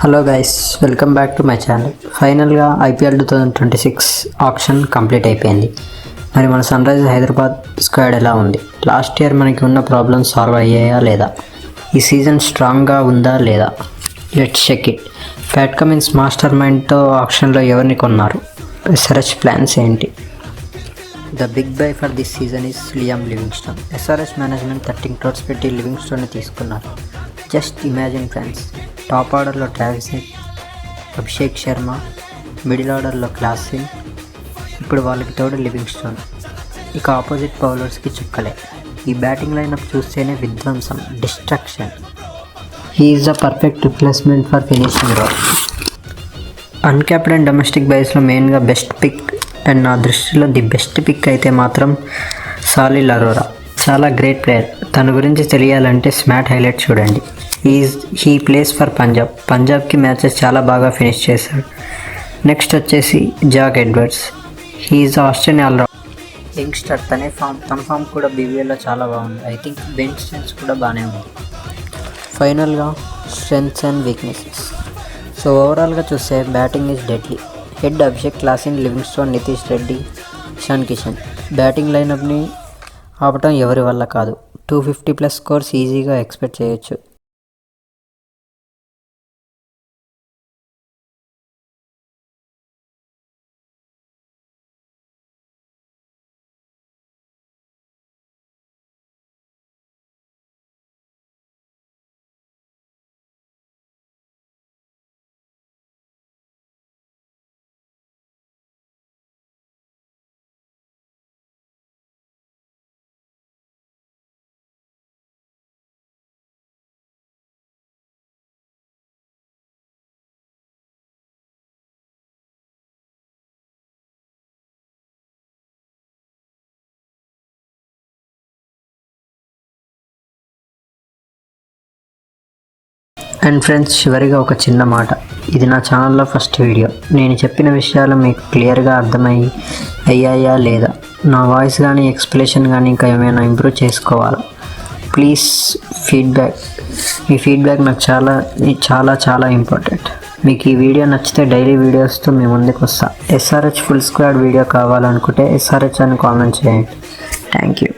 Hello guys, welcome back to my channel. ఫైనల్గా IPL 2026 option complete అయిపోయింది. మరి మన సన్ రైజర్స్ హైదరాబాద్ స్క్వాడ్ ఎలా ఉంది? లాస్ట్ ఇయర్ మనకి ఉన్న ప్రాబ్లమ్స్ సాల్వ్ అయ్యాయా లేదా? ఈ సీజన్ స్ట్రాంగ్గా ఉందా లేదా? Let's check it. Pat Cummins master మైండ్తో ఆప్షన్లో ఎవరిని కొన్నారు? SRH ప్లాన్స్ ఏంటి? The big buy for this season is Liam Livingstone. SRH management 13 crores పెట్టి లివింగ్స్టోన్ని తీసుకున్నారు. జస్ట్ ఇమాజిన్ ఫ్రెండ్స్, టాప్ ఆర్డర్లో Travis Head, Abhishek Sharma, middle ఆర్డర్లో క్లాస్ సింగ్, ఇప్పుడు వాళ్ళకి తోడు లివింగ్స్టోన్. ఇక ఆపోజిట్ బౌలర్స్కి చుక్కలే. ఈ బ్యాటింగ్ లైనప్ చూస్తేనే విధ్వంసం, destruction. He is the perfect replacement for finishing role. Uncapped and domestic బైస్లో మెయిన్గా బెస్ట్ పిక్, అండ్ నా దృష్టిలో ది బెస్ట్ పిక్ అయితే మాత్రం సాలిల్ అరోరా. చాలా గ్రేట్ ప్లేయర్. తన గురించి తెలియాలంటే స్మాట్ హైలైట్ చూడండి. హీ ప్లేస్ ఫర్ పంజాబ్కి మ్యాచెస్ చాలా బాగా ఫినిష్ చేశాడు. నెక్స్ట్ వచ్చేసి Jack Edwards. He is Australian allrounder youngster. తన ఫామ్ కూడా BBLలో చాలా బాగుంది. ఐ థింక్ బెంచ్ స్ట్రెంగ్స్ కూడా బాగానే ఉంది. ఫైనల్గా స్ట్రెంగ్త్స్ అండ్ వీక్నెసెస్. సో ఓవరాల్గా చూస్తే batting is deadly. Head Abhishek, Klaasen, Livingstone, Nitish Reddy, Ishan Kishan. Batting లైనప్ని ఆపటం ఎవరి వల్ల కాదు. 250+ స్కోర్స్ ఈజీగా ఎక్స్పెక్ట్ చేయొచ్చు. అండ్ ఫ్రెండ్స్, చివరిగా ఒక చిన్న మాట. ఇది నా ఛానల్లో ఫస్ట్ వీడియో. నేను చెప్పిన విషయాలు మీకు క్లియర్గా అయ్యాయా లేదా? నా వాయిస్ కానీ ఎక్స్ప్లెనేషన్ కానీ ఇంకా ఏమైనా ఇంప్రూవ్ చేసుకోవాలా? ప్లీజ్ మీ ఫీడ్బ్యాక్ నాకు చాలా చాలా చాలా ఇంపార్టెంట్. మీకు ఈ వీడియో నచ్చితే డైలీ వీడియోస్తో మీ ముందుకు వస్తా. SRH ఫుల్ స్క్వాడ్ వీడియో కావాలనుకుంటే SRH అని కామెంట్ చేయండి. Thank you.